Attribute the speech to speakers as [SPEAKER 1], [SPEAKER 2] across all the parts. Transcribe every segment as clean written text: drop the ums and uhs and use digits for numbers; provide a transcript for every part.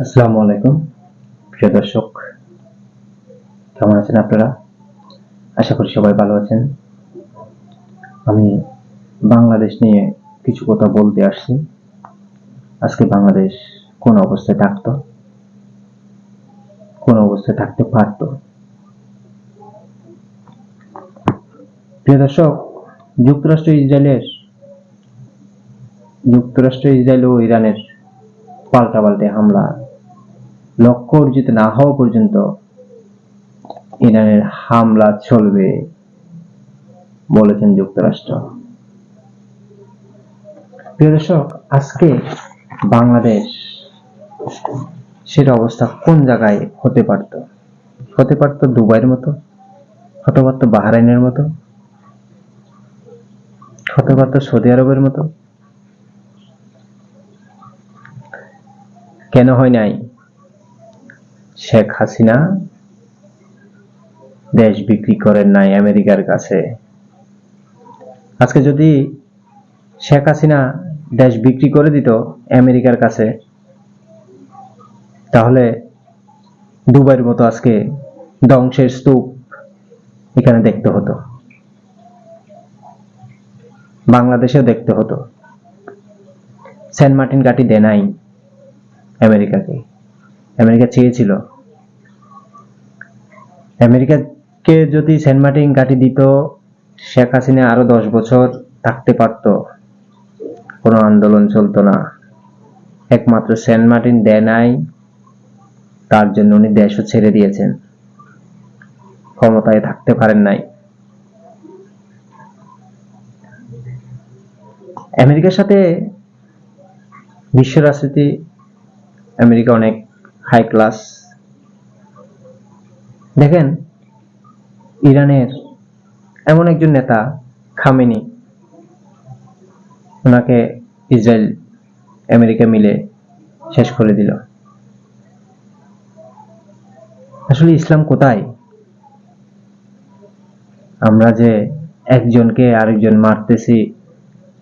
[SPEAKER 1] আসসালামু আলাইকুম প্রিয় দর্শক, কেমন আছেন আপনারা? আশা করি সবাই ভালো আছেন। আমি বাংলাদেশ নিয়ে কিছু কথা বলতে আসছি। আজকে বাংলাদেশ কোন অবস্থায় থাকতো, কোন অবস্থায় থাকতে পারতো। প্রিয় দর্শক, যুক্তরাষ্ট্র ইসরায়েল ও ইরানের পাল্টাপাল্টে হামলা লক্ষ্য অর্জিত না হওয়া পর্যন্ত ইরানের হামলা চলবে বলেছেন যুক্তরাষ্ট্র। প্রিয় দর্শক, আজকে বাংলাদেশ সেটা অবস্থা কোন জায়গায় হতে পারতো দুবাইয়ের মতো, হতে পারতো বাহরাইনের মতো, হতে পারতো সৌদি আরবের মতো। কেন হয় নাই? শেখ হাসিনা দেশ বিক্রি করেন নাই আমেরিকার কাছে। আজকে যদি শেখ হাসিনা দেশ বিক্রি করে দিত আমেরিকার কাছে, তাহলে দুবাইয়ের মতো আজকে ধ্বংসের স্তূপ এখানে দেখতে হতো, বাংলাদেশেও দেখতে হতো। সেন্ট মার্টিন ঘাঁটি দেয় নাই আমেরিকাকে। আমেরিকা চেয়েছিল, আমেরিকাকে যদি সেন্ট মার্টিন ঘাঁটি দিত, শেখ হাসিনা আরো 10 বছর থাকতে পারত, কোনো আন্দোলন চলতো না। একমাত্র সেন্ট মার্টিন দেয় নাই, তার জন্য উনি দেশও ছেড়ে দিয়েছেন, ক্ষমতায় থাকতে পারেন নাই। আমেরিকার সাথে বিশ্ব রাজনীতি, আমেরিকা অনেক হাই ক্লাস। দেখেন, ইরানের এমন একজন নেতা খামেনি, ওনাকে ইসরায়েল আমেরিকা মিলে শেষ করে দিল। আসলে ইসলাম কোথায়? আমরা যে একজনকে আরেকজন মারতেছি,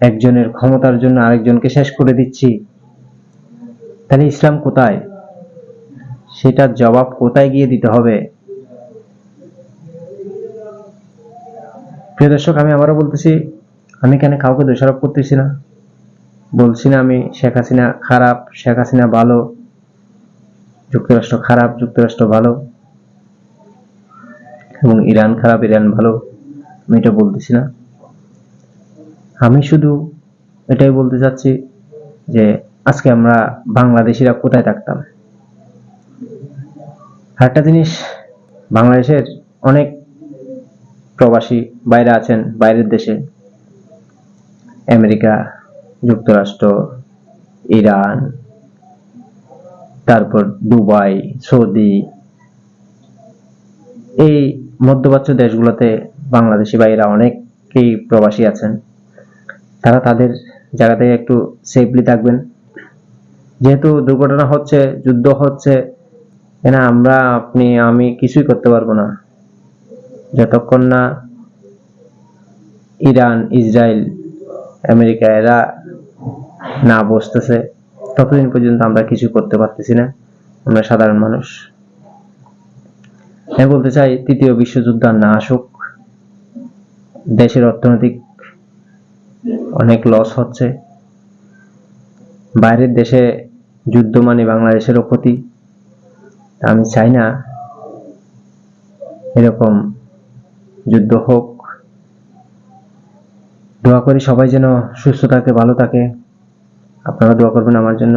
[SPEAKER 1] একজনের ক্ষমতার জন্য আরেকজনকে শেষ করে দিচ্ছি, তাহলে ইসলাম কোথায়? সেটার জবাব কোথায় গিয়ে দিতে হবে? প্রিয় দর্শক, আমি আবারও বলতেছি, আমি কেন কাউকে দোষারোপ করতেছি না, বলছি না আমি শেখ হাসিনা খারাপ, শেখ হাসিনা ভালো, যুক্তরাষ্ট্র খারাপ, যুক্তরাষ্ট্র ভালো, এবং ইরান খারাপ, ইরান ভালো, আমি এটা বলতেছি না। আমি শুধু এটাই বলতে চাচ্ছি যে আজকে আমরা বাংলাদেশিরা কোথায় থাকতাম। আরেকটা জিনিস, বাংলাদেশের অনেক প্রবাসী বাইরে আছেন, বাইরের দেশে, আমেরিকা, যুক্তরাষ্ট্র, ইরান, তারপর দুবাই, সৌদি, এই মধ্যপ্রাচ্য দেশগুলোতে বাংলাদেশি ভাইরা অনেকেই প্রবাসী আছেন। তারা তাদের জায়গা থেকে একটু সেফলি থাকবেন। যেহেতু দুর্ঘটনা হচ্ছে, যুদ্ধ হচ্ছে, এনা আমরা, আপনি, আমি কিছুই করতে পারবো না যতক্ষণ না ইরান, ইসরায়েল, আমেরিকা এরা না বসতেছে, ততদিন পর্যন্ত আমরা কিছু করতে পারতেছি না, আমরা সাধারণ মানুষ। আমি বলতে চাই, তৃতীয় বিশ্বযুদ্ধ আর না আসুক। দেশের অর্থনৈতিক অনেক লস হচ্ছে, বাইরের দেশে যুদ্ধ মানে বাংলাদেশেরও ক্ষতি। আমি চাই না এরকম যুদ্ধ হোক। দোয়া করি সবাই যেন সুস্থ থাকে, ভালো থাকে। আপনারা দোয়া করবেন আমার জন্য।